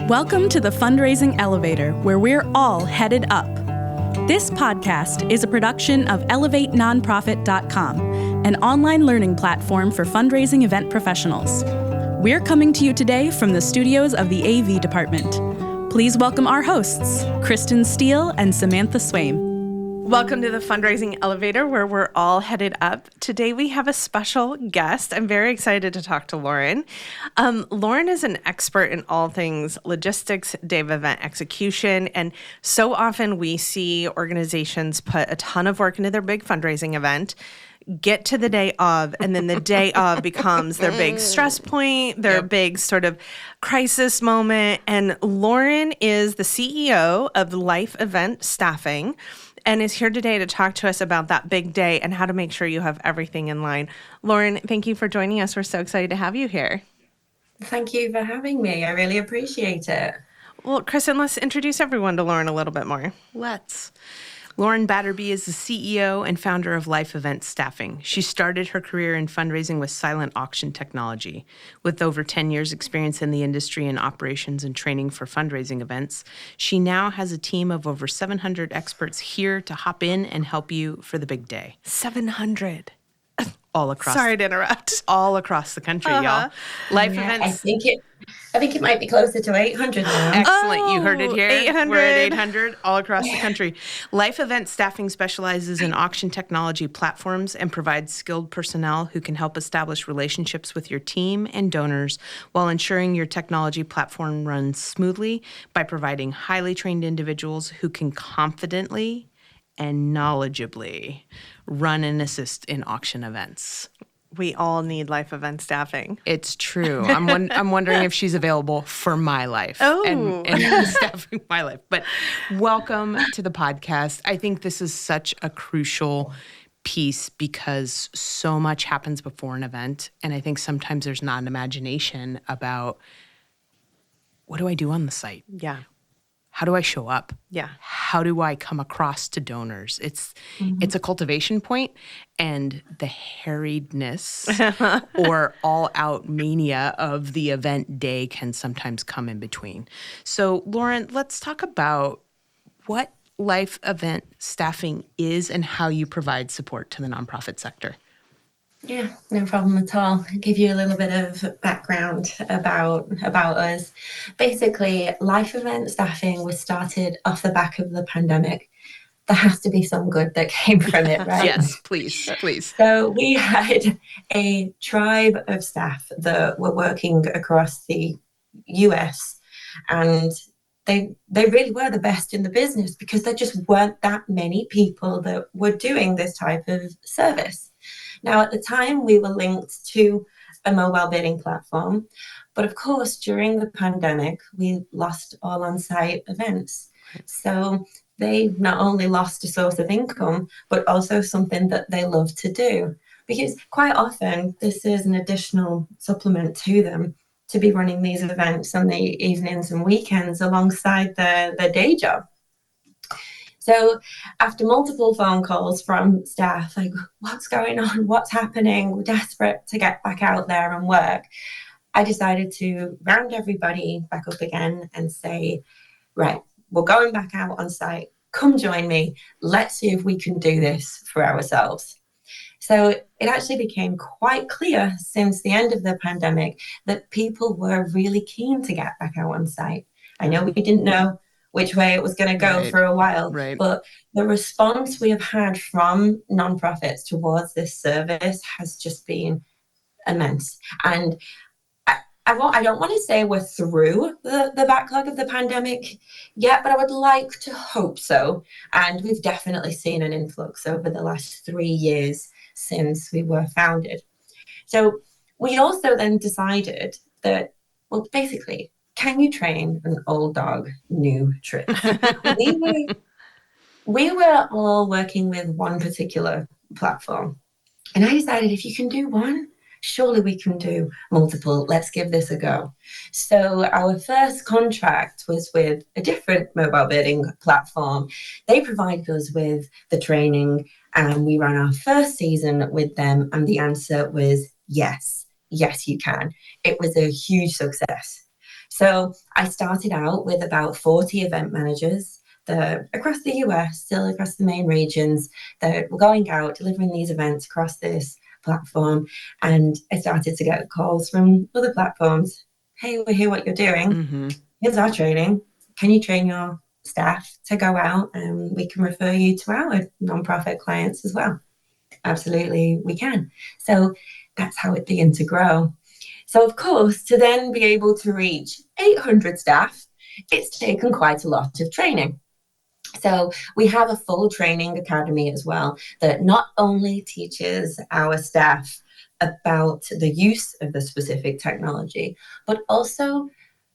Welcome to the Fundraising Elevator, where we're all headed up. This podcast is a production of ElevateNonprofit.com, an online learning platform for fundraising event professionals. We're coming to you today from the studios of the AV department. Please welcome our hosts, Kristen Steele and Samantha Swaim. Welcome to the Fundraising Elevator, where we're all headed up. Today we have a special guest. I'm very excited to talk to Lauren. Lauren is an expert in all things logistics, day of event execution, and so often we see organizations put a ton of work into their big fundraising event, get to the day of, and then the day of becomes their big stress point, their big sort of crisis moment. And Lauren is the CEO of Life Event Staffing and is here today to talk to us about that big day and how to make sure you have everything in line. Lauren, thank you for joining us. We're so excited to have you here. Thank you for having me. I really appreciate it. Well, Kristen, let's introduce everyone to Lauren a little bit more. Let's. Lauren Batterby is the CEO and founder of Life Event Staffing. She started her career in fundraising with silent auction technology. With over 10 years experience in the industry in operations and training for fundraising events, she now has a team of over 700 experts here to hop in and help you for the big day. 700. All across. Sorry to interrupt. All across the country, y'all. Life events. I think it might be closer to 800 now. Excellent. You heard it here. 800. We're at 800 all across the country. Life Event Staffing specializes in auction technology platforms and provides skilled personnel who can help establish relationships with your team and donors while ensuring your technology platform runs smoothly by providing highly trained individuals who can confidently and knowledgeably run and assist in auction events. We all need Life Event Staffing. It's true. I'm wondering if she's available for my life and staffing my life. But welcome to the podcast. I think this is such a crucial piece because so much happens before an event. And I think sometimes there's not an imagination about what do I do on the site? Yeah. How do I show up? Yeah. How do I come across to donors? It's a cultivation point, and the harriedness or all-out mania of the event day can sometimes come in between. So, Lauren, let's talk about what Life Event Staffing is and how you provide support to the nonprofit sector. Yeah, no problem at all. I'll give you a little bit of background about us. Basically, Life Event Staffing was started off the back of the pandemic. There has to be some good that came from it, right? Yes, please. So we had a tribe of staff that were working across the US, and they really were the best in the business because there just weren't that many people that were doing this type of service. Now, at the time, we were linked to a mobile bidding platform. But of course, during the pandemic, we lost all on-site events. So they not only lost a source of income, but also something that they love to do. Because quite often, this is an additional supplement to them to be running these events on the evenings and weekends alongside their day job. So after multiple phone calls from staff, like, what's going on? What's happening? We're desperate to get back out there and work. I decided to round everybody back up again and say, right, we're going back out on site. Come join me. Let's see if we can do this for ourselves. So it actually became quite clear since the end of the pandemic that people were really keen to get back out on site. I know we didn't know which way it was going to go for a while. Right. But the response we have had from nonprofits towards this service has just been immense. And I don't want to say we're through the backlog of the pandemic yet, but I would like to hope so. And we've definitely seen an influx over the last 3 years since we were founded. So we also then decided that, well, basically, can you train an old dog new tricks? we were all working with one particular platform. And I decided if you can do one, surely we can do multiple. Let's give this a go. So our first contract was with a different mobile bidding platform. They provided us with the training, and we ran our first season with them. And the answer was yes, you can. It was a huge success. So I started out with about 40 event managers across the US, still across the main regions, that were going out, delivering these events across this platform. And I started to get calls from other platforms. Hey, we hear what you're doing. Here's our training. Can you train your staff to go out, and we can refer you to our nonprofit clients as well? Absolutely, we can. So that's how it began to grow. So, of course, to then be able to reach 800 staff, it's taken quite a lot of training. So we have a full training academy as well that not only teaches our staff about the use of the specific technology, but also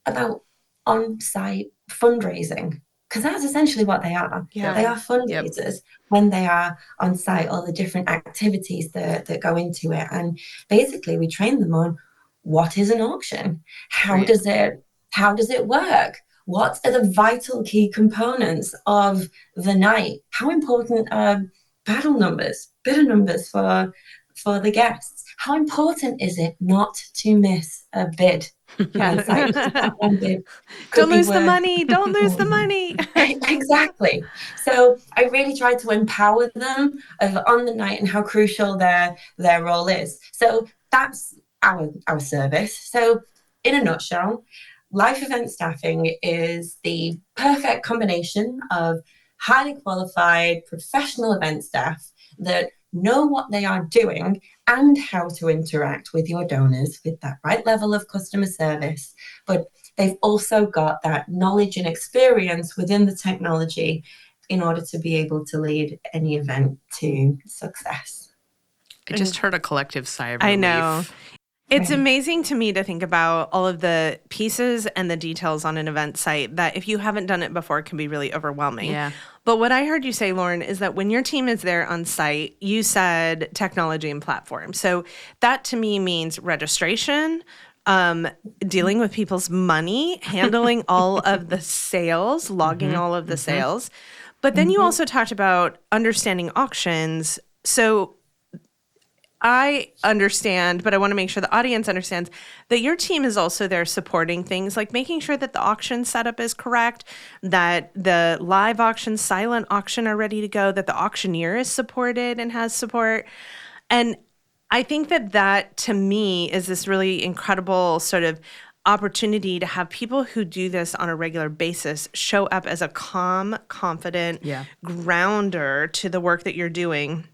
about on-site fundraising, because that's essentially what they are. Yeah. They are fundraisers when they are on site, all the different activities that go into it. And basically we train them on what is an auction? How does it work? What are the vital key components of the night? How important are bidder numbers for the guests? How important is it not to miss a bid? Yeah. Don't lose the money. Don't lose the money. Exactly. So I really tried to empower them on the night and how crucial their role is. So that's our service. So in a nutshell, life event staffing is the perfect combination of highly qualified professional event staff that know what they are doing and how to interact with your donors with that right level of customer service. But they've also got that knowledge and experience within the technology in order to be able to lead any event to success. I just heard a collective sigh of relief. I know. It's amazing to me to think about all of the pieces and the details on an event site that if you haven't done it before can be really overwhelming. Yeah. But what I heard you say, Lauren, is that when your team is there on site, you said technology and platform. So that to me means registration, dealing with people's money, handling all of the sales, logging all of the sales. But then you also talked about understanding auctions. So I understand, but I want to make sure the audience understands that your team is also there supporting things like making sure that the auction setup is correct, that the live auction, silent auction are ready to go, that the auctioneer is supported and has support. And I think that to me is this really incredible sort of opportunity to have people who do this on a regular basis show up as a calm, confident grounder to the work that you're doing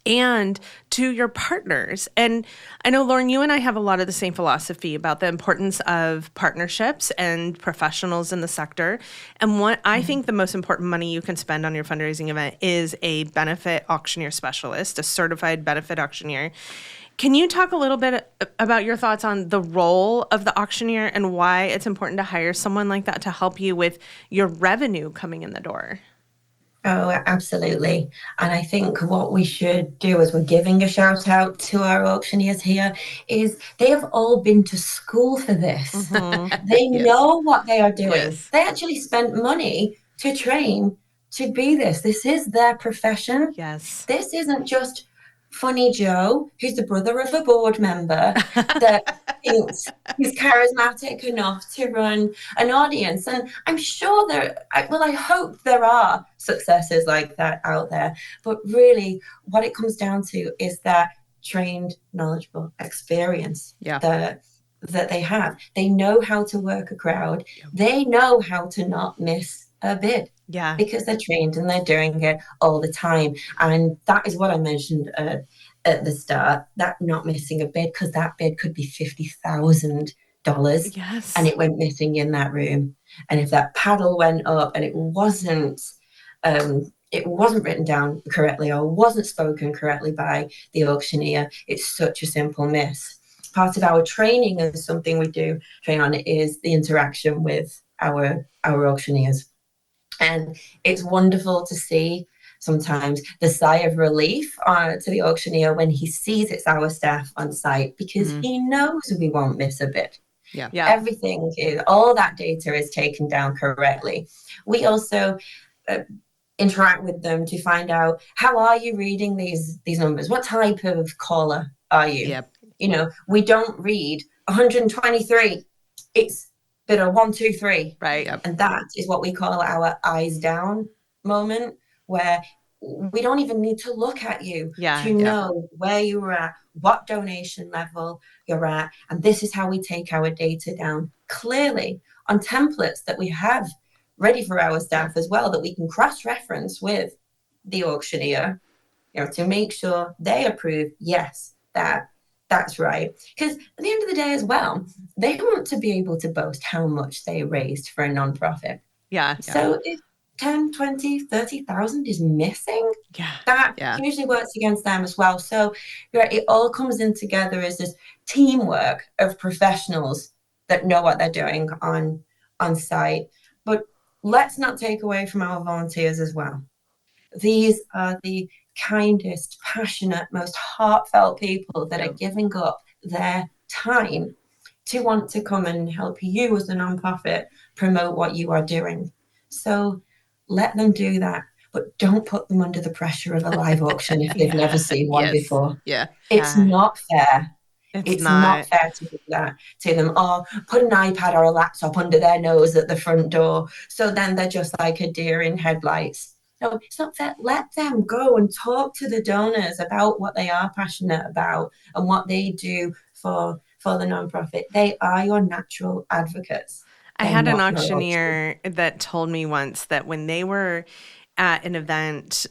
and to your partners. And I know, Lauren, you and I have a lot of the same philosophy about the importance of partnerships and professionals in the sector. And what I think the most important money you can spend on your fundraising event is a benefit auctioneer specialist, a certified benefit auctioneer. Can you talk a little bit about your thoughts on the role of the auctioneer and why it's important to hire someone like that to help you with your revenue coming in the door? Oh, absolutely. And I think what we should do as we're giving a shout out to our auctioneers here is they have all been to school for this. They know what they are doing. They actually spent money to train to be this. This is their profession. This isn't just Funny Joe, who's the brother of a board member that thinks he's charismatic enough to run an audience. And I'm sure I hope there are successes like that out there. But really, what it comes down to is that trained, knowledgeable experience that they have. They know how to work a crowd. They know how to not miss a bid. Because they're trained and they're doing it all the time. And that is what I mentioned at the start, that not missing a bid, because that bid could be $50,000 and it went missing in that room. And if that paddle went up and it wasn't written down correctly or wasn't spoken correctly by the auctioneer, it's such a simple miss. Part of our training and something we do train on is the interaction with our auctioneers. And it's wonderful to see sometimes the sigh of relief to the auctioneer when he sees it's our staff on site, because he knows we won't miss a bid. Everything all that data is taken down correctly. We also interact with them to find out, how are you reading these numbers? What type of caller are you? You know, we don't read 123. It's bidder 1, 2, 3. Right. Yep. And that is what we call our eyes down moment, where we don't even need to look at you to know where you are at, what donation level you're at. And this is how we take our data down clearly on templates that we have ready for our staff as well, that we can cross-reference with the auctioneer, to make sure they approve, yes, that's right. Because at the end of the day as well, they want to be able to boast how much they raised for a nonprofit. Yeah. So if 10, 20, 30,000 is missing, that usually works against them as well. So it all comes in together as this teamwork of professionals that know what they're doing on site. But let's not take away from our volunteers as well. These are the kindest, passionate, most heartfelt people that are giving up their time to want to come and help you as a nonprofit promote what you are doing. So let them do that, but don't put them under the pressure of a live auction if they've never seen one before. Yeah. It's not fair. It's not fair to do that to them, or put an iPad or a laptop under their nose at the front door. So then they're just like a deer in headlights. No, it's not fair. Let them go and talk to the donors about what they are passionate about and what they do for the nonprofit. They are your natural advocates. I had an auctioneer that told me once that when they were at an event,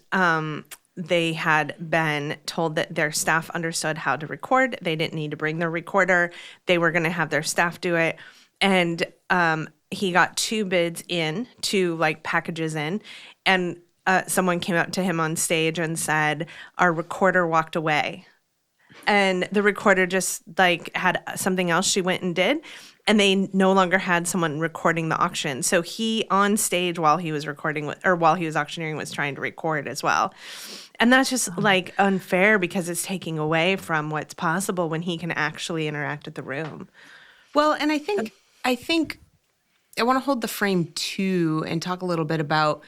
they had been told that their staff understood how to record. They didn't need to bring their recorder. They were going to have their staff do it. And he got 2 bids in, 2 packages in, and someone came up to him on stage and said, our recorder walked away. And the recorder just had something else she went and did. And they no longer had someone recording the auction. So he on stage while he was recording while he was auctioneering was trying to record as well. And that's just unfair because it's taking away from what's possible when he can actually interact with the room. Well, and I think I want to hold the frame too and talk a little bit about,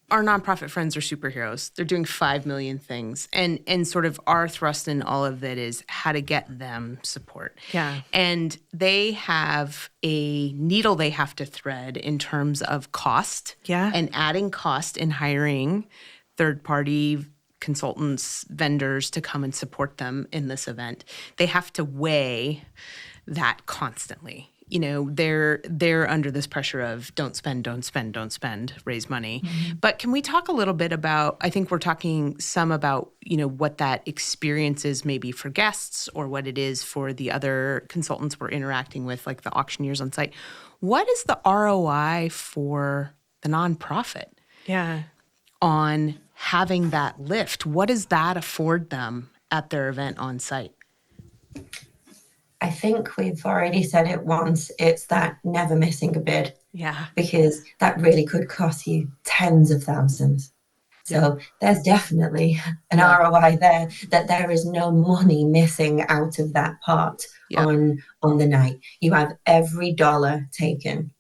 our nonprofit friends are superheroes. They're doing 5 million things. And sort of our thrust in all of it is how to get them support. Yeah. And they have a needle they have to thread in terms of cost. Yeah. And adding cost in hiring third-party consultants, vendors to come and support them in this event. They have to weigh that constantly. They're under this pressure of don't spend, raise money. Mm-hmm. But can we talk a little bit about, I think we're talking some about, what that experience is maybe for guests or what it is for the other consultants we're interacting with, like the auctioneers on site. What is the ROI for the nonprofit on having that lift? What does that afford them at their event on site? I think we've already said it once. It's that never missing a bid. Yeah. Because that really could cost you tens of thousands. So there's definitely an ROI there, that there is no money missing out of that pot on the night. You have every dollar taken.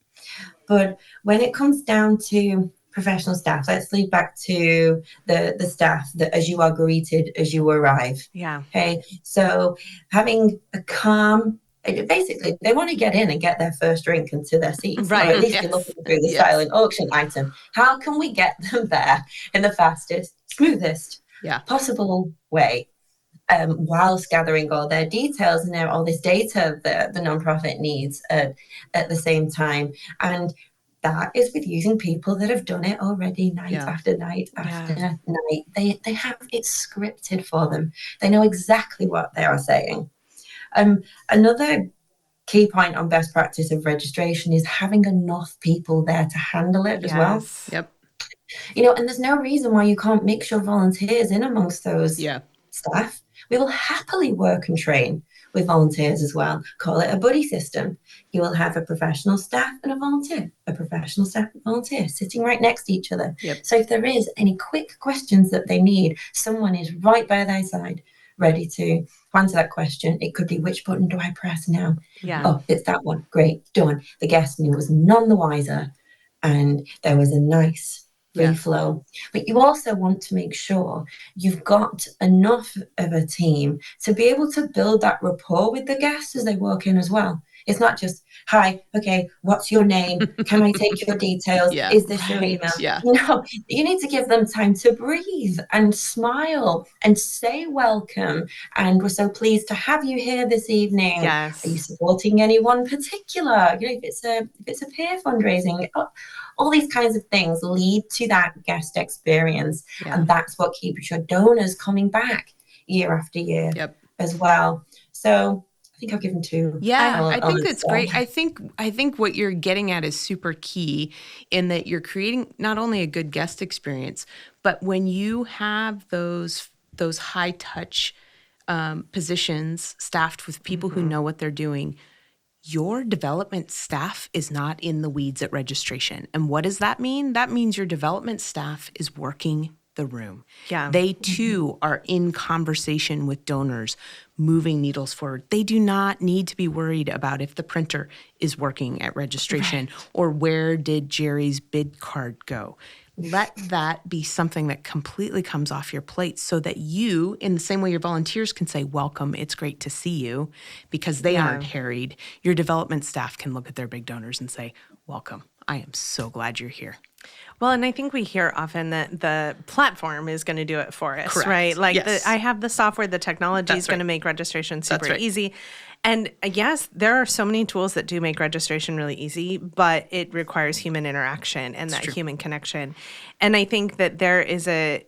But when it comes down to professional staff, let's lead back to the staff that as you are greeted as you arrive. Yeah. Okay. So having a calm, basically they want to get in and get their first drink into their seats. Right. Or at least you're looking through the silent auction item. How can we get them there in the fastest, smoothest possible way? Whilst gathering all their details and all this data that the nonprofit needs at the same time. And that is with using people that have done it already night after night after night. They have it scripted for them. They know exactly what they are saying. Another key point on best practice of registration is having enough people there to handle it as well. Yep. And there's no reason why you can't mix your volunteers in amongst those staff. We will happily work and train with volunteers as well. Call it a buddy system. You will have a professional staff and a volunteer, a professional staff and volunteer sitting right next to each other. Yep. So if there is any quick questions that they need, someone is right by their side, ready to answer that question. It could be, which button do I press now? Yeah. Oh, it's that one. Great, done. The guest was none the wiser, and there was a nice free flow. But you also want to make sure you've got enough of a team to be able to build that rapport with the guests as they walk in as well. It's not just, hi, okay, what's your name? Can I take your details? Yeah, Is this your email? Yeah. No, you need to give them time to breathe and smile and say welcome. And we're so pleased to have you here this evening. Yes. Are you supporting anyone particular? You know, if it's a peer fundraising, all these kinds of things lead to that guest experience. Yeah. And that's what keeps your donors coming back year after year as well. So I think I've given two. Yeah, I think that's great. I think what you're getting at is super key in that you're creating not only a good guest experience, but when you have those high touch positions staffed with people who know what they're doing, your development staff is not in the weeds at registration. And what does that mean? That means your development staff is working the room. Yeah. They too are in conversation with donors, moving needles forward. They do not need to be worried about if the printer is working at registration or where did Jerry's bid card go. Let that be something that completely comes off your plate so that you, in the same way your volunteers can say, welcome, it's great to see you, because they aren't harried. Your development staff can look at their big donors and say, welcome, I am so glad you're here. Well, and I think we hear often that the platform is going to do it for us, Correct. right? Like Yes. I have the software, the technology is going to make registration super easy. And yes, there are so many tools that do make registration really easy, but it requires human interaction and that human connection. And I think that there is a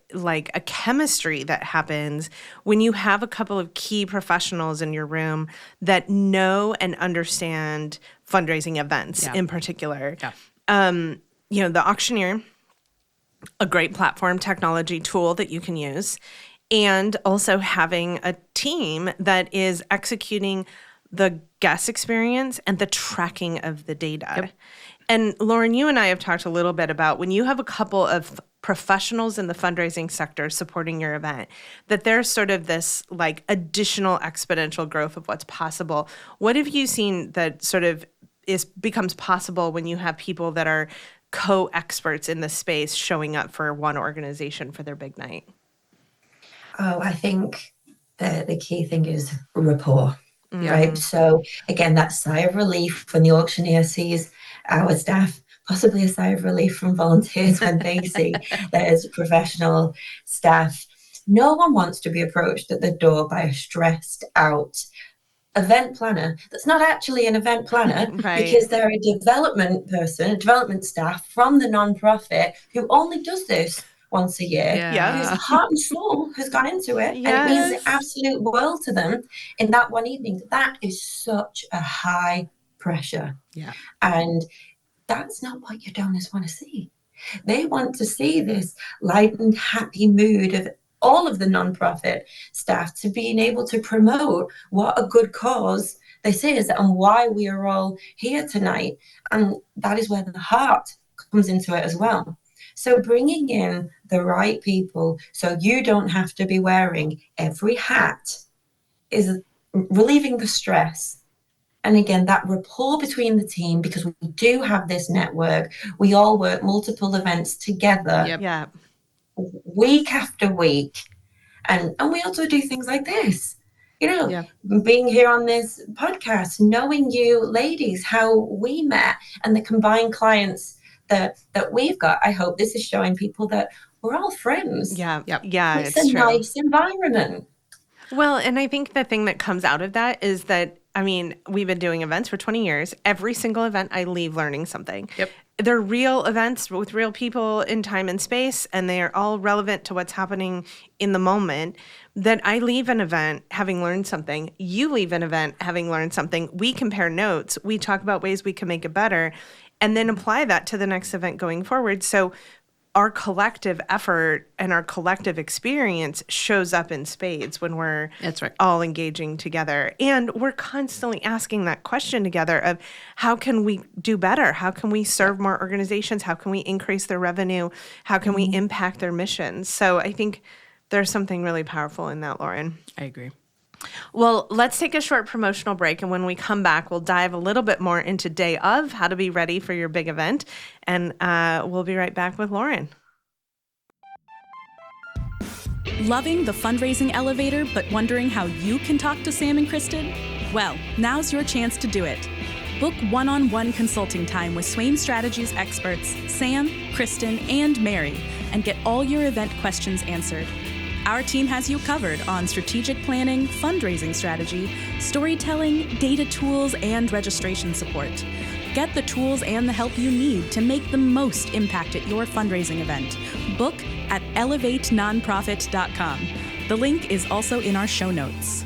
chemistry that happens when you have a couple of key professionals in your room that know and understand fundraising events in particular. Yeah. The auctioneer, a great platform technology tool that you can use, and also having a team that is executing the guest experience and the tracking of the data. Yep. And Lauren, you and I have talked a little bit about when you have a couple of professionals in the fundraising sector supporting your event, that there's sort of this additional exponential growth of what's possible. What have you seen that sort of becomes possible when you have people that are co-experts in the space showing up for one organization for their big night? Oh, I think the key thing is rapport, right? So again, that sigh of relief when the auctioneer sees our staff, possibly a sigh of relief from volunteers when they see there's professional staff. No one wants to be approached at the door by a stressed out event planner that's not actually an event planner because they're a development person, a development staff from the nonprofit who only does this once a year, whose heart and soul has gone into it, and it means the absolute world to them in that one evening. That is such a high pressure. Yeah. And that's not what your donors want to see. They want to see this light and happy mood of all of the nonprofit staff to being able to promote what a good cause this is and why we are all here tonight. And that is where the heart comes into it as well. So bringing in the right people so you don't have to be wearing every hat is relieving the stress. And again, that rapport between the team, because we do have this network, we all work multiple events together. Yeah. Week after week, and we also do things like this, being here on this podcast, knowing you ladies, how we met, and the combined clients that we've got. I hope this is showing people that we're all friends. It's a true. Nice environment. Well, and I think the thing that comes out of that is that, we've been doing events for 20 years. Every single event, I leave learning something. Yep. They're real events with real people in time and space, and they are all relevant to what's happening in the moment. That I leave an event having learned something. You leave an event having learned something. We compare notes. We talk about ways we can make it better, and then apply that to the next event going forward. So our collective effort and our collective experience shows up in spades when we're all engaging together. And we're constantly asking that question together of how can we do better? How can we serve more organizations? How can we increase their revenue? How can we impact their missions? So I think there's something really powerful in that, Lauren. I agree. Well, let's take a short promotional break, and when we come back, we'll dive a little bit more into day of, how to be ready for your big event, and we'll be right back with Lauren. Loving the fundraising elevator, but wondering how you can talk to Sam and Kristen? Well, now's your chance to do it. Book one-on-one consulting time with Swaim Strategies experts Sam, Kristen, and Mary, and get all your event questions answered. Our team has you covered on strategic planning, fundraising strategy, storytelling, data tools, and registration support. Get the tools and the help you need to make the most impact at your fundraising event. Book at elevatenonprofit.com. The link is also in our show notes.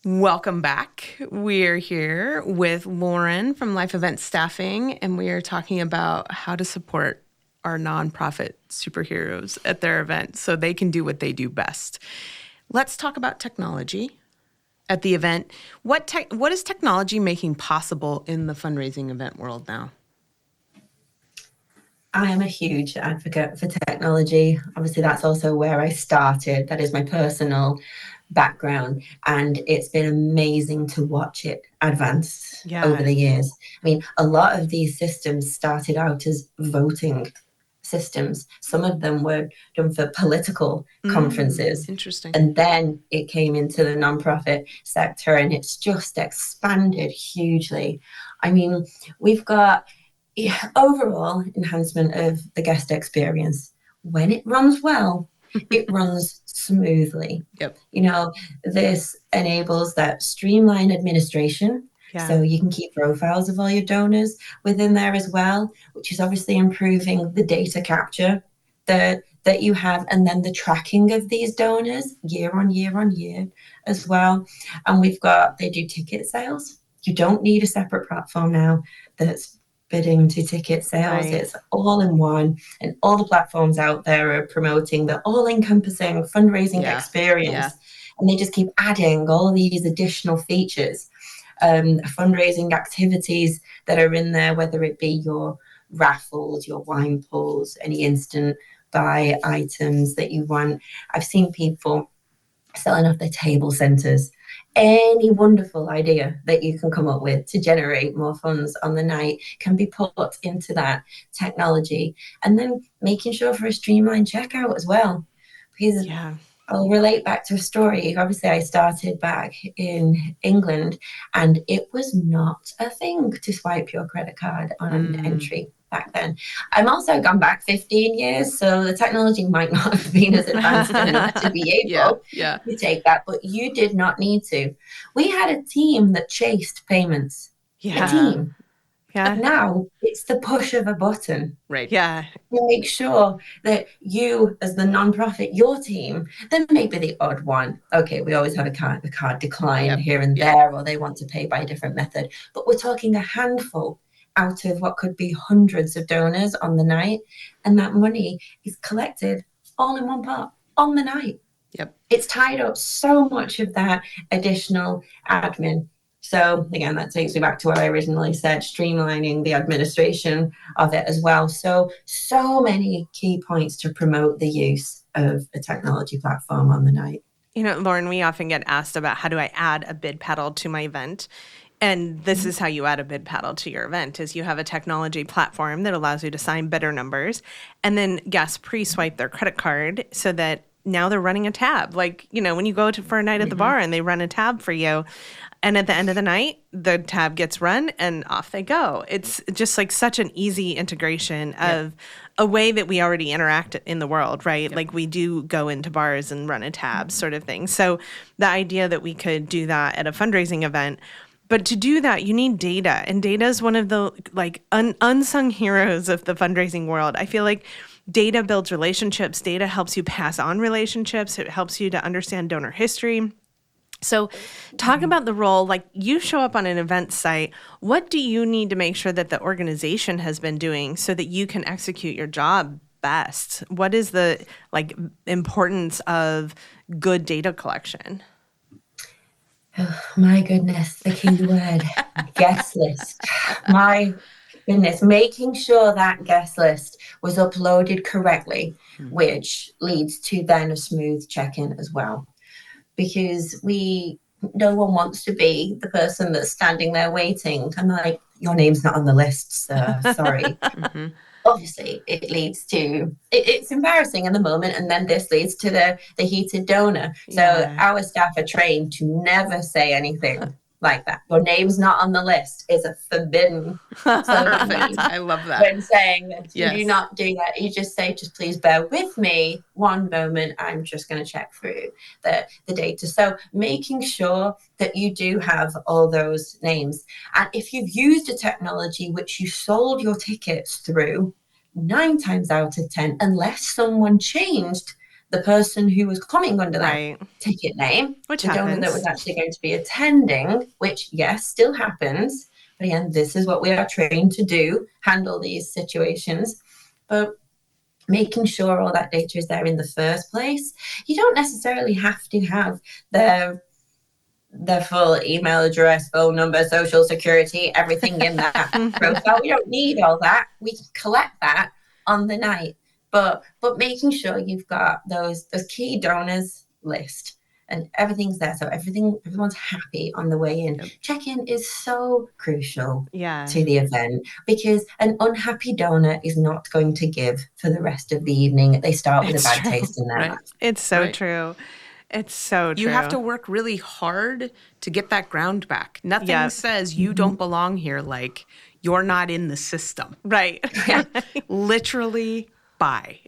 Welcome back. We're here with Lauren from Life Event Staffing, and we are talking about how to support our nonprofit superheroes at their event so they can do what they do best. Let's talk about technology at the event. What is technology making possible in the fundraising event world now? I am a huge advocate for technology. Obviously, that's also where I started. That is my personal background. And it's been amazing to watch it advance over the years. I mean, a lot of these systems started out as voting systems. Some of them were done for political conferences. Interesting. And then it came into the nonprofit sector and it's just expanded hugely. I mean, we've got overall enhancement of the guest experience. When it runs well, it runs smoothly. Yep. You know, this enables that streamlined administration. Yeah. So you can keep profiles of all your donors within there as well, which is obviously improving the data capture that you have, and then the tracking of these donors year on year as well. And they do ticket sales. You don't need a separate platform now that's bidding to ticket sales. Right. It's all in one, and all the platforms out there are promoting the all-encompassing fundraising experience. Yeah. And they just keep adding all these additional features. Fundraising activities that are in there, whether it be your raffles, your wine pools, any instant buy items that you want. I've seen people selling off their table centers. Any wonderful idea that you can come up with to generate more funds on the night can be put into that technology, and then making sure for a streamlined checkout as well. Because I'll relate back to a story. Obviously, I started back in England, and it was not a thing to swipe your credit card on an entry back then. I'm also gone back 15 years, so the technology might not have been as advanced enough to be able to take that, but you did not need to. We had a team that chased payments. A team. Yeah. But now it's the push of a button. Right. Yeah. To make sure that you, as the nonprofit, your team, then maybe the odd one. Okay, we always have a card decline here and there, or they want to pay by a different method. But we're talking a handful out of what could be hundreds of donors on the night. And that money is collected all in one pot on the night. Yep. It's tied up so much of that additional admin. So again, that takes me back to what I originally said, streamlining the administration of it as well. So many key points to promote the use of a technology platform on the night. You know, Lauren, we often get asked about how do I add a bid paddle to my event? And this is how you add a bid paddle to your event, is you have a technology platform that allows you to sign bidder numbers, and then guests pre-swipe their credit card so that now they're running a tab. Like, you know, when you go for a night at the bar and they run a tab for you, and at the end of the night, the tab gets run and off they go. It's just like such an easy integration of a way that we already interact in the world, right? Like we do go into bars and run a tab sort of thing. So the idea that we could do that at a fundraising event, but to do that, you need data. And data is one of the like unsung heroes of the fundraising world. I feel like data builds relationships. Data helps you pass on relationships. It helps you to understand donor history. So talk about the role, like you show up on an event site. What do you need to make sure that the organization has been doing so that you can execute your job best? What is the like importance of good data collection? Oh, my goodness, the key word, guest list. My goodness, making sure that guest list was uploaded correctly, which leads to then a smooth check-in as well. Because no one wants to be the person that's standing there waiting. I'm like, your name's not on the list, sir. Sorry. Obviously, it leads to, it's embarrassing in the moment, and then this leads to the heated donor. So our staff are trained to never say anything like that. Your name's not on the list is a forbidden. Perfect. I love that. When saying that Yes. you do not do that, you just say, just please bear with me one moment. I'm just going to check through the data. So making sure that you do have all those names. And if you've used a technology which you sold your tickets through, 9 times out of 10, unless someone changed the person who was coming under that ticket name, which the donor happens, that was actually going to be attending, which, yes, still happens. But again, this is what we are trained to do, handle these situations. But making sure all that data is there in the first place. You don't necessarily have to have their full email address, phone number, social security, everything in that profile. We don't need all that. We can collect that on the night. But making sure you've got those key donors list and everything's there, so everyone's happy on the way in. Check-in is so crucial to the event, because an unhappy donor is not going to give for the rest of the evening. They start with a bad taste in their mouth. It's so true. It's so true. You have to work really hard to get that ground back. Nothing says you don't belong here like you're not in the system. Right. Literally by,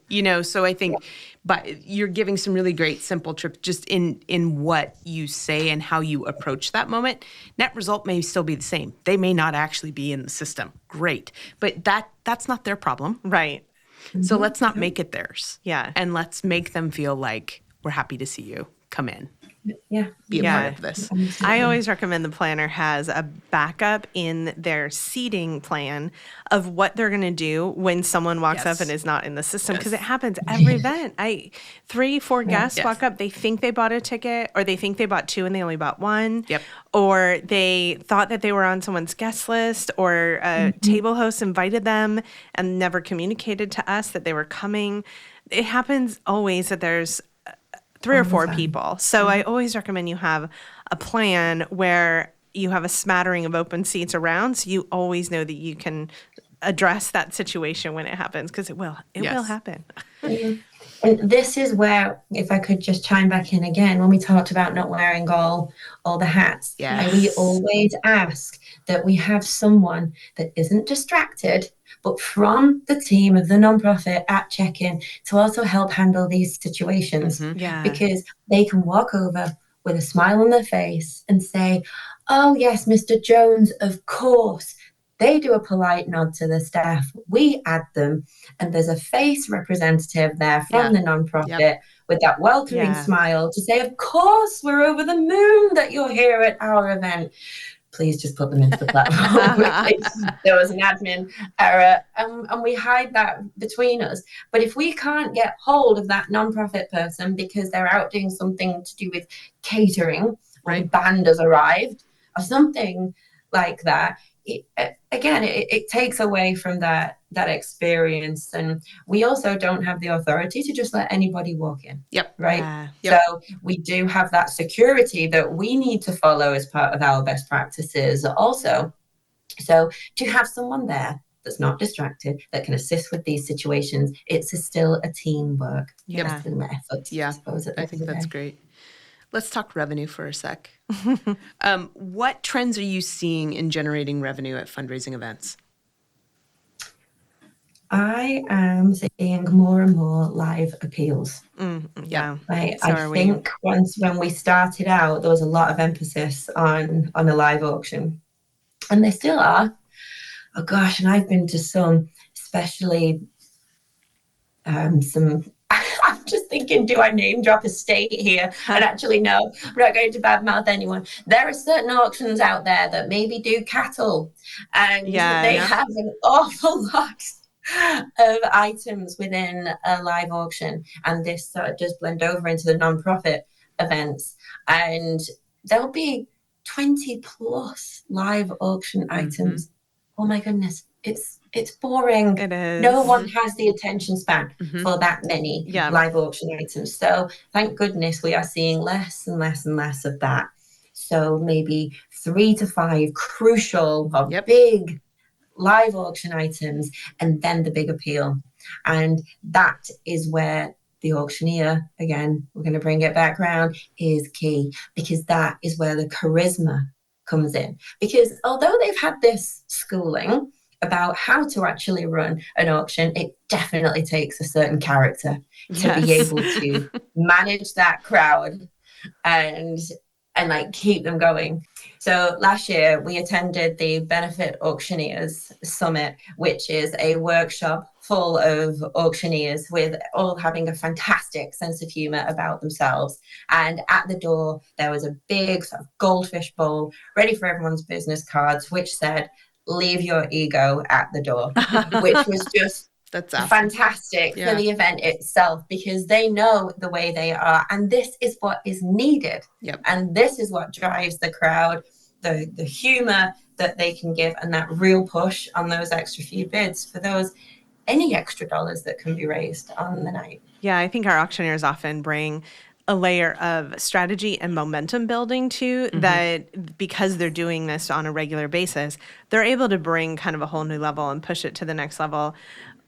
so I think, but you're giving some really great simple tips just in what you say and how you approach that moment. Net result may still be the same. They may not actually be in the system. Great. But that's not their problem. Right. So let's not make it theirs. Yeah. And let's make them feel like we're happy to see you. Come in. Yeah. Be a part of this. I always recommend the planner has a backup in their seating plan of what they're going to do when someone walks up and is not in the system, because it happens every event. 3-4 guests walk up, they think they bought a ticket, or they think they bought 2 and they only bought 1. Yep. Or they thought that they were on someone's guest list, or a table host invited them and never communicated to us that they were coming. It happens always that there's 3 or 4 people. So I always recommend you have a plan where you have a smattering of open seats around, so you always know that you can address that situation when it happens, because it will happen. And this is where, if I could just chime back in again, when we talked about not wearing all the hats, we always ask that we have someone that isn't distracted, but from the team of the nonprofit at check-in to also help handle these situations. Because they can walk over with a smile on their face and say, oh yes, Mr. Jones, of course. They do a polite nod to the staff. We add them, and there's a face representative there from the nonprofit with that welcoming smile to say, of course, we're over the moon that you're here at our event. Please just put them into the platform. There was an admin error, and we hide that between us. But if we can't get hold of that nonprofit person because they're out doing something to do with catering, or the band has arrived, or something like that, it takes away from that experience. And we also don't have the authority to just let anybody walk in. Right. So we do have that security that we need to follow as part of our best practices also. So to have someone there that's not distracted, that can assist with these situations, it's still a teamwork. Effort, I suppose, I think that's great. Let's talk revenue for a sec. What trends are you seeing in generating revenue at fundraising events? I am seeing more and more live appeals. I think when we started out, there was a lot of emphasis on a live auction, and there still are. Oh gosh, and I've been to some, especially some. I'm just thinking, do I name drop a state here? And actually, no, I'm not going to badmouth anyone. There are certain auctions out there that maybe do cattle, and they have an awful lot of items within a live auction. And this sort of does blend over into the nonprofit events. And there'll be 20 plus live auction items. Oh my goodness. It's boring. It is. No one has the attention span for that many live auction items. So thank goodness we are seeing less and less and less of that. So maybe 3 to 5 crucial or big live auction items, and then the big appeal. And that is where the auctioneer, again, we're going to bring it back around, is key, because that is where the charisma comes in. Because although they've had this schooling about how to actually run an auction, it definitely takes a certain character to be able to manage that crowd and like keep them going. So last year we attended the Benefit Auctioneers Summit, which is a workshop full of auctioneers with all having a fantastic sense of humor about themselves. And at the door, there was a big sort of goldfish bowl ready for everyone's business cards, which said, "Leave your ego at the door," which was just That's awesome. Fantastic for the event itself, because they know the way they are, and this is what is needed. And this is what drives the crowd, the humor that they can give, and that real push on those extra few bids for those any extra dollars that can be raised on the night. Yeah, I think our auctioneers often bring a layer of strategy and momentum building too, that because they're doing this on a regular basis, they're able to bring kind of a whole new level and push it to the next level.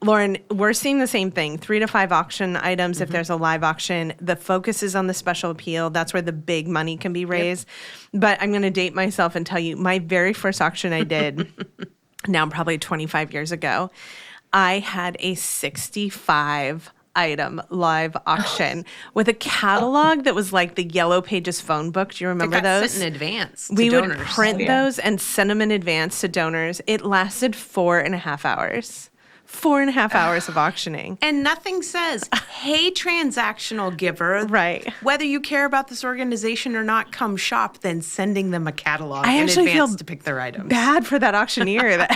Lauren, we're seeing the same thing, 3 to 5 auction items. If there's a live auction, the focus is on the special appeal. That's where the big money can be raised. But I'm going to date myself and tell you, my very first auction I did, now probably 25 years ago, I had a 65 item live auction with a catalog that was like the Yellow Pages phone book. Do you remember those? Sent in advance to we donors. would print those and send them in advance to donors. It lasted 4.5 hours. 4.5 hours of auctioning. And nothing says, "Hey, transactional giver, right? Whether you care about this organization or not, come shop," than sending them a catalog I in actually advance feel to pick their items. Bad for that auctioneer that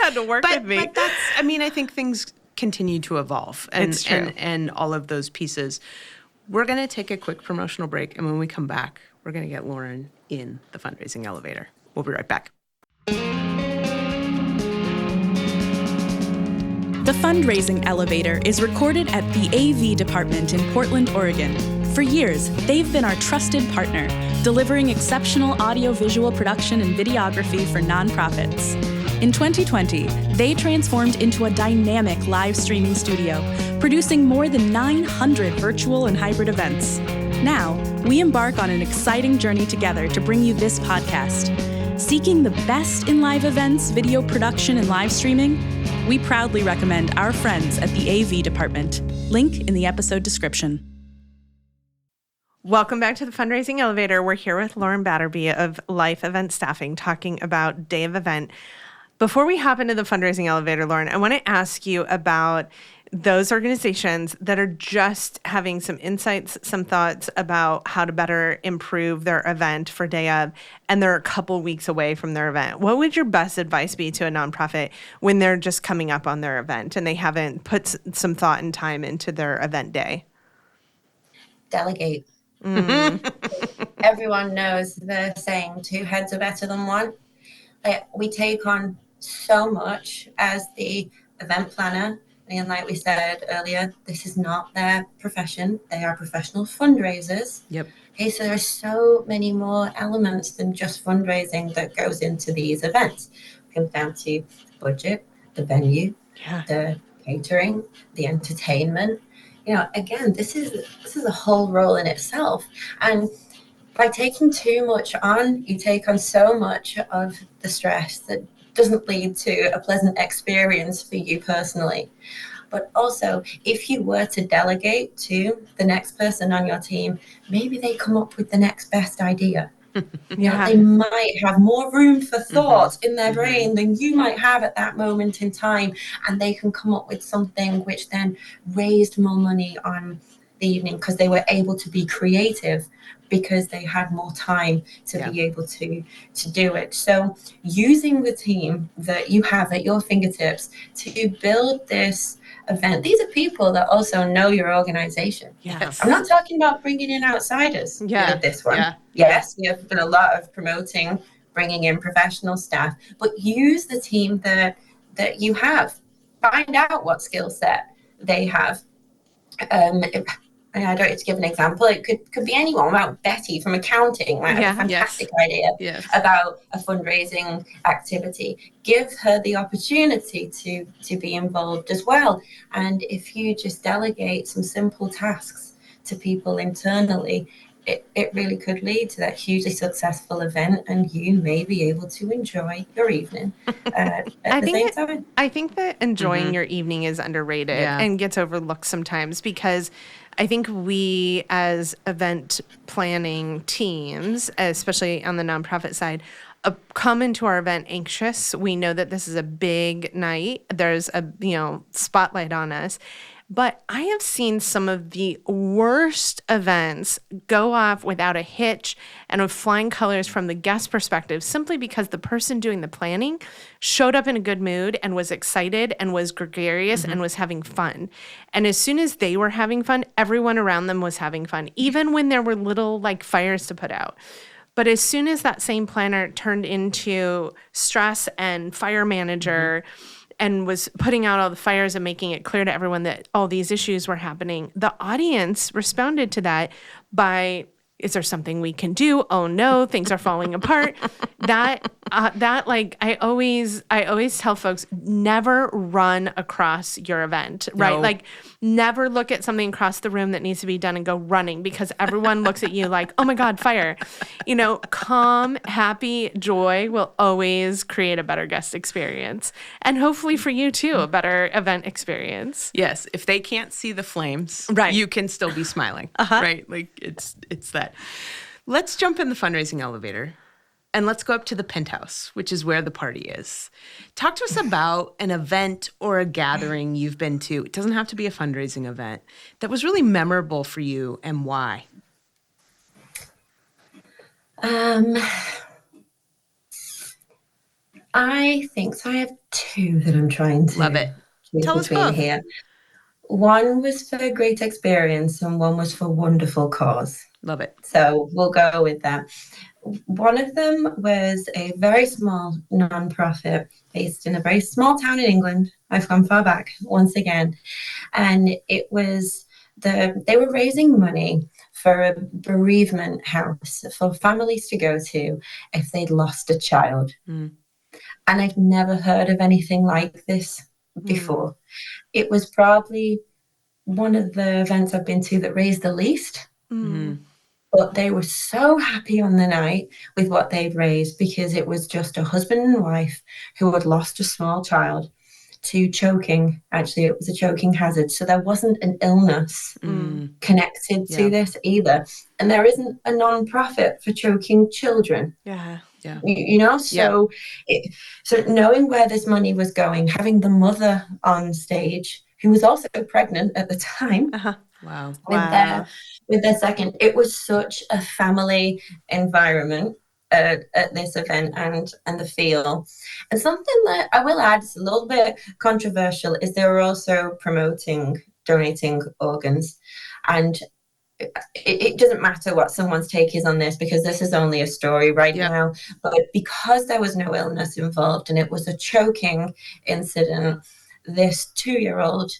had to work with me. But that's, I mean, I think things continue to evolve. And, It's true. And all of those pieces. We're going to take a quick promotional break. And when we come back, we're going to get Lauren in the fundraising elevator. We'll be right back. The Fundraising Elevator is recorded at the AV department in Portland, Oregon. For years, they've been our trusted partner, delivering exceptional audio-visual production and videography for nonprofits. In 2020, they transformed into a dynamic live streaming studio, producing more than 900 virtual and hybrid events. Now, we embark on an exciting journey together to bring you this podcast. Seeking the best in live events, video production, and live streaming? We proudly recommend our friends at the AV department. Link in the episode description. Welcome back to the Fundraising Elevator. We're here with Lauren Batterby of Life Event Staffing, talking about day of event. Before we hop into the Fundraising Elevator, Lauren, I want to ask you about those organizations that are just having some insights, some thoughts about how to better improve their event for day of, and they're a couple weeks away from their event. What would your best advice be to a nonprofit when they're just coming up on their event and they haven't put some thought and time into their event day? Delegate. Everyone knows the saying, 2 heads are better than one. We take on so much as the event planner. And like we said earlier, this is not their profession. They are professional fundraisers. Okay, so there are so many more elements than just fundraising that goes into these events. It comes down to budget, the venue, the catering, the entertainment. You know, again, this is a whole role in itself. And by taking too much on, you take on so much of the stress that doesn't lead to a pleasant experience for you personally. But also, if you were to delegate to the next person on your team, maybe they come up with the next best idea. They might have more room for thought in their brain than you might have at that moment in time, and they can come up with something which then raised more money on the evening because they were able to be creative because they had more time to be able to do it. So using the team that you have at your fingertips to build this event, these are people that also know your organization. I'm not talking about bringing in outsiders with this one. Yes, we have done a lot of promoting, bringing in professional staff, but use the team that you have. Find out what skill set they have. I don't need to give an example. It could be anyone. About Betty from accounting might have a fantastic idea about a fundraising activity. Give her the opportunity to be involved as well. And if you just delegate some simple tasks to people internally, it really could lead to that hugely successful event, and you may be able to enjoy your evening at the same time. I think that enjoying your evening is underrated and gets overlooked sometimes, because I think we as event planning teams, especially on the nonprofit side, come into our event anxious. We know that this is a big night. There's a spotlight on us. But I have seen some of the worst events go off without a hitch and with flying colors from the guest perspective, simply because the person doing the planning showed up in a good mood and was excited and was gregarious and was having fun. And as soon as they were having fun, everyone around them was having fun, even when there were little fires to put out. But as soon as that same planner turned into stress and fire manager and was putting out all the fires and making it clear to everyone that all these issues were happening, the audience responded to that by, is there something we can do? Oh no, things are falling apart. I always tell folks, never run across your event, right? No. Never look at something across the room that needs to be done and go running, because everyone looks at you like, oh my God, fire. Calm, happy joy will always create a better guest experience. And hopefully for you too, a better event experience. Yes, if they can't see the flames, Right. you can still be smiling, right? It's that. Let's jump in the fundraising elevator and let's go up to the penthouse, which is where the party is. Talk to us about an event or a gathering you've been to. It doesn't have to be a fundraising event that was really memorable for you, and why? I think so. I have two that I'm trying to Love it. choose Tell us between both. here. One was for a great experience and one was for wonderful cause. Love it. So we'll go with that. One of them was a very small nonprofit based in a very small town in England. I've gone far back once again. And it was they were raising money for a bereavement house for families to go to if they'd lost a child. And I've never heard of anything like this before. It was probably one of the events I've been to that raised the least. But they were so happy on the night with what they'd raised, because it was just a husband and wife who had lost a small child to choking. Actually, it was a choking hazard. So there wasn't an illness connected to this either. And there isn't a non-profit for choking children. Yeah. So so knowing where this money was going, having the mother on stage, who was also pregnant at the time, Wow. with their second, it was such a family environment at this event and the feel. And something that I will add is a little bit controversial is they were also donating organs. And it doesn't matter what someone's take is on this, because this is only a story now. But because there was no illness involved and it was a choking incident, this 2-year-old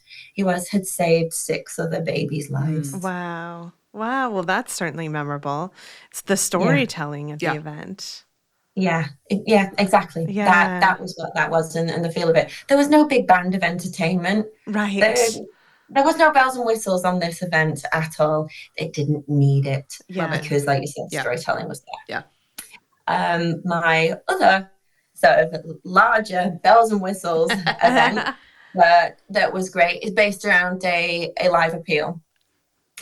had saved 6 other babies' lives. Wow. Well, that's certainly memorable. It's the storytelling of the event. Yeah, exactly. Yeah. That was what that was, and the feel of it. There was no big band of entertainment. Right. There was no bells and whistles on this event at all. It didn't need it because, like you said, storytelling was there. Yeah. My other sort of larger bells and whistles event that was great is based around a live appeal.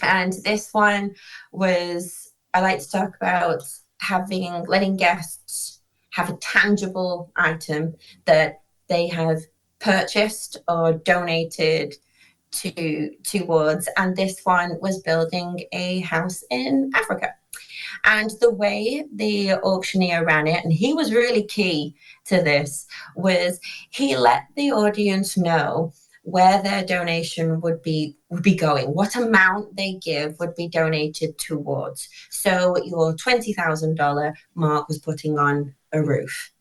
And this one was, I like to talk about letting guests have a tangible item that they have purchased or donated towards. And this one was building a house in Africa. And the way the auctioneer ran it, and he was really key to this, was he let the audience know where their donation would be going, what amount they give would be donated towards. So your $20,000 Mark was putting on a roof.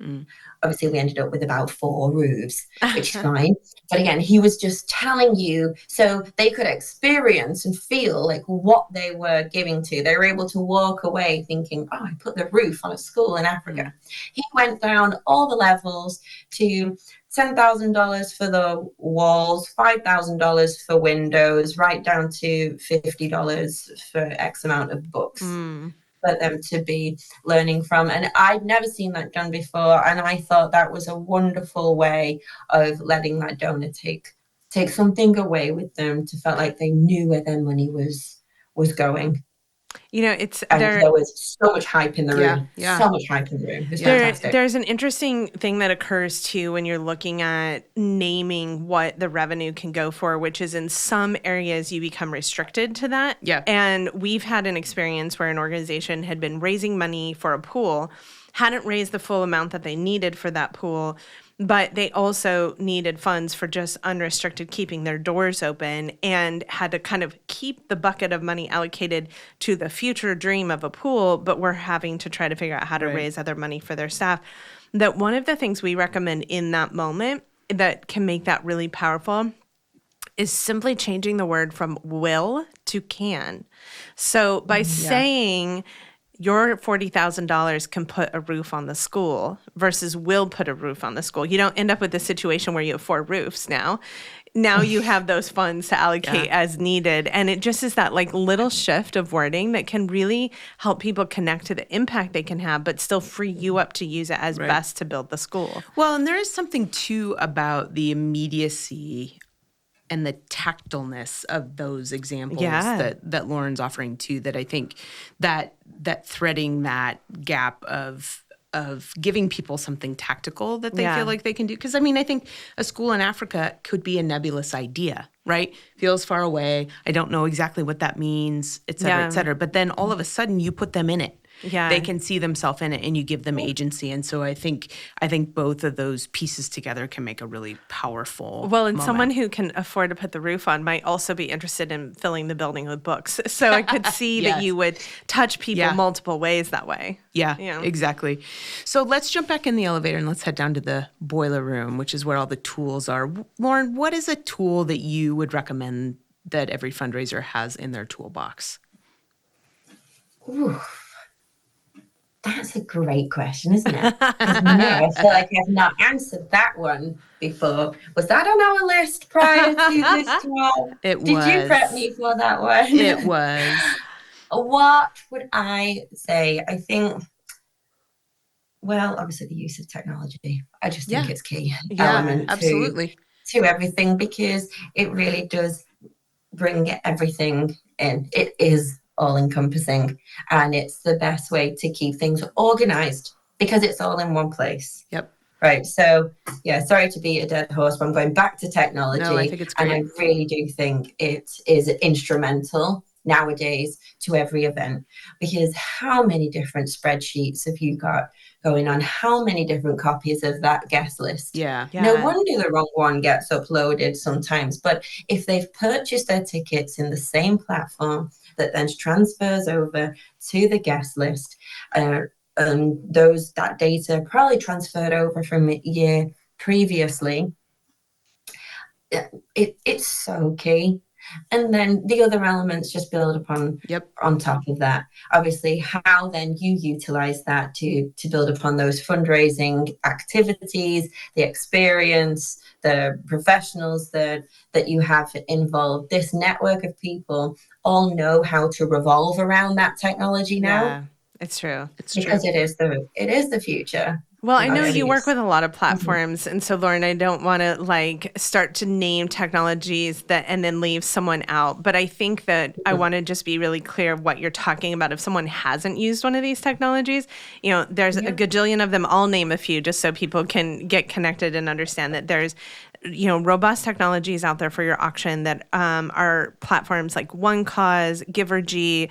Obviously, we ended up with about 4 roofs, which is fine. But again, he was just telling you so they could experience and feel like what they were giving to. They were able to walk away thinking, oh, I put the roof on a school in Africa. He went down all the levels to $10,000 for the walls, $5,000 for windows, right down to $50 for X amount of books for them to be learning from. And I'd never seen that done before. And I thought that was a wonderful way of letting that donor take something away with them, to feel like they knew where their money was going. There was so much hype in the room. So much hype in the room. It's fantastic. There's an interesting thing that occurs too when you're looking at naming what the revenue can go for, which is in some areas you become restricted to that. Yeah. And we've had an experience where an organization had been raising money for a pool, hadn't raised the full amount that they needed for that pool, but they also needed funds for just unrestricted keeping their doors open, and had to kind of keep the bucket of money allocated to the future dream of a pool, but we're having to try to figure out how to raise other money for their staff. That one of the things we recommend in that moment that can make that really powerful is simply changing the word from will to can. So by saying your $40,000 can put a roof on the school versus will put a roof on the school, you don't end up with a situation where you have 4 roofs now. Now you have those funds to allocate as needed. And it just is that like little shift of wording that can really help people connect to the impact they can have, but still free you up to use it as best to build the school. Well, and there is something too about the immediacy and the tactileness of those examples that Lauren's offering too, that I think that threading that gap of giving people something tactical that they feel like they can do. Because, I mean, I think a school in Africa could be a nebulous idea, right? Feels far away. I don't know exactly what that means, et cetera, et cetera. But then all of a sudden you put them in it. Yeah. They can see themselves in it, and you give them agency. And so I think both of those pieces together can make a really powerful and moment. Someone who can afford to put the roof on might also be interested in filling the building with books. So I could see that you would touch people multiple ways that way. Yeah, exactly. So let's jump back in the elevator and let's head down to the boiler room, which is where all the tools are. Lauren, what is a tool that you would recommend that every fundraiser has in their toolbox? Ooh. That's a great question, isn't it? I feel like I've not answered that one before. Was that on our list prior to this talk? It was. Did you prep me for that one? It was. What would I say? I think, well, obviously the use of technology. I just think it's key element to everything, because it really does bring everything in. It is all-encompassing, and it's the best way to keep things organized because it's all in one place. Yep. Right. So, sorry to beat a dead horse, but I'm going back to technology. No, I think it's great. And I really do think it is instrumental nowadays to every event, because how many different spreadsheets have you got going on? How many different copies of that guest list? Yeah. No wonder the wrong one gets uploaded sometimes. But if they've purchased their tickets in the same platform that then transfers over to the guest list, that data probably transferred over from a year previously, it's so key. And then the other elements just build upon on top of that. Obviously, how then you utilize that to build upon those fundraising activities, the experience, the professionals that you have involved. This network of people all know how to revolve around that technology now. Yeah, it's true. Because it is the future. Well, I know you work with a lot of platforms, and so Lauren, I don't want to start to name technologies and then leave someone out, but I think that I want to just be really clear what you're talking about. If someone hasn't used one of these technologies, there's a gajillion of them. I'll name a few just so people can get connected and understand that there's robust technologies out there for your auction that are platforms like One Cause, Givergy,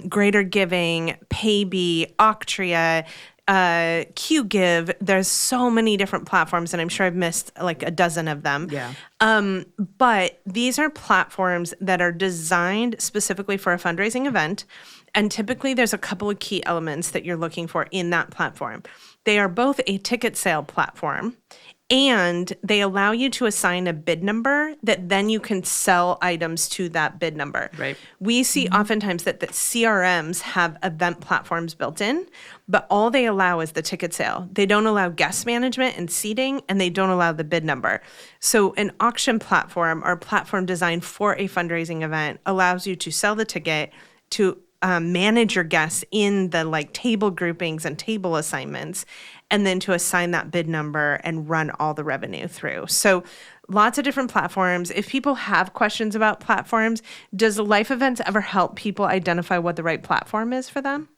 Greater Giving, Paybe, Octria, QGive. There's so many different platforms, and I'm sure I've missed like a dozen of them. Yeah. But these are platforms that are designed specifically for a fundraising event, and typically there's a couple of key elements that you're looking for in that platform. They are both a ticket sale platform And they allow you to assign a bid number that then you can sell items to that bid number. Right. We see oftentimes that the CRMs have event platforms built in, but all they allow is the ticket sale. They don't allow guest management and seating, and they don't allow the bid number. So an auction platform or platform designed for a fundraising event allows you to sell the ticket, to manage your guests in the like table groupings and table assignments, and then to assign that bid number and run all the revenue through. So lots of different platforms. If people have questions about platforms, does Life Events ever help people identify what the right platform is for them?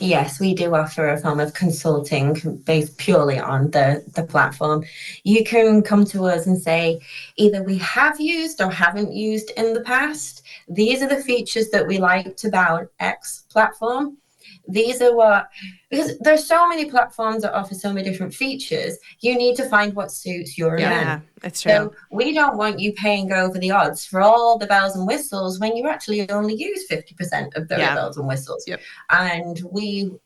Yes, we do offer a form of consulting based purely on the platform. You can come to us and say, either we have used or haven't used in the past. These are the features that we liked about X platform. These are because there's so many platforms that offer so many different features, you need to find what suits your event. Yeah, it's true. So we don't want you paying over the odds for all the bells and whistles when you actually only use 50% of those bells and whistles. Yep. And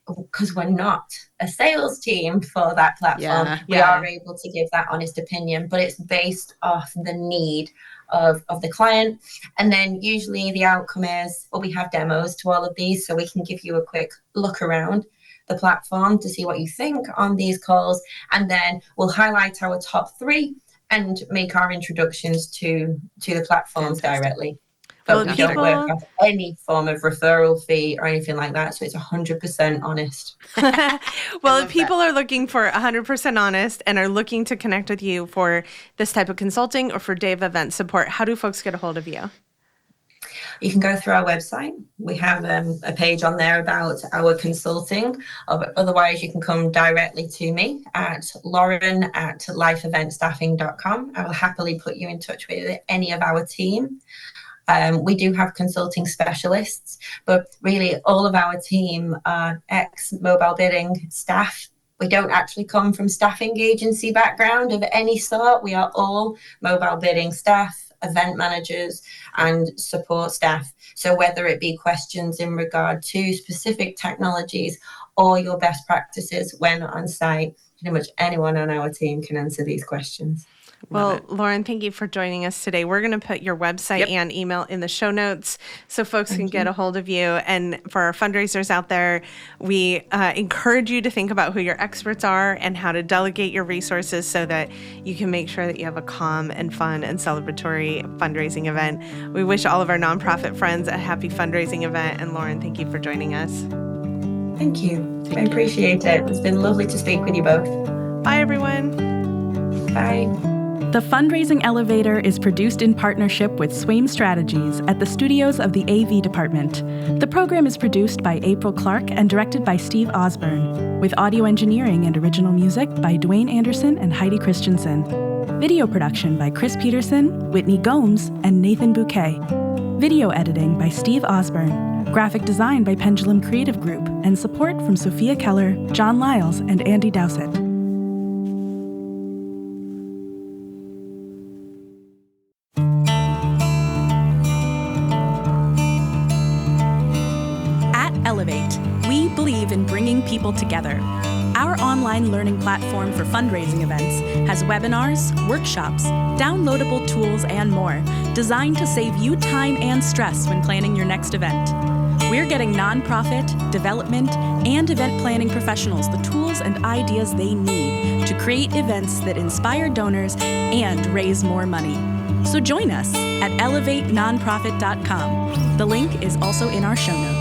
because we're not a sales team for that platform, we are able to give that honest opinion, but it's based off the need of the client. And then usually the outcome is, we have demos to all of these, so we can give you a quick look around the platform to see what you think on these calls. And then we'll highlight our top 3 and make our introductions to the platforms directly. But we don't work off any form of referral fee or anything like that. So it's 100% honest. Well, if people are looking for 100% honest and are looking to connect with you for this type of consulting or for day of event support, how do folks get a hold of you? You can go through our website. We have a page on there about our consulting. Otherwise, you can come directly to me at lauren@lifeeventstaffing.com. I will happily put you in touch with any of our team. We do have consulting specialists, but really all of our team are ex-mobile bidding staff. We don't actually come from staffing agency background of any sort. We are all mobile bidding staff, event managers, and support staff. So whether it be questions in regard to specific technologies or your best practices when on site, pretty much anyone on our team can answer these questions. Well, Lauren, thank you for joining us today. We're going to put your website and email in the show notes so folks can get a hold of you. And for our fundraisers out there, we encourage you to think about who your experts are and how to delegate your resources so that you can make sure that you have a calm and fun and celebratory fundraising event. We wish all of our nonprofit friends a happy fundraising event. And Lauren, thank you for joining us. Thank you. I appreciate it. It's been lovely to speak with you both. Bye, everyone. Bye. The Fundraising Elevator is produced in partnership with Swaim Strategies at the studios of the AV Department. The program is produced by April Clark and directed by Steve Osborne, with audio engineering and original music by Dwayne Anderson and Heidi Christensen. Video production by Chris Peterson, Whitney Gomes, and Nathan Bouquet. Video editing by Steve Osborne. Graphic design by Pendulum Creative Group, and support from Sophia Keller, John Lyles, and Andy Dowsett. Elevate, we believe in bringing people together. Our online learning platform for fundraising events has webinars, workshops, downloadable tools, and more, designed to save you time and stress when planning your next event. We're getting nonprofit, development, and event planning professionals the tools and ideas they need to create events that inspire donors and raise more money. So join us at elevatenonprofit.com. The link is also in our show notes.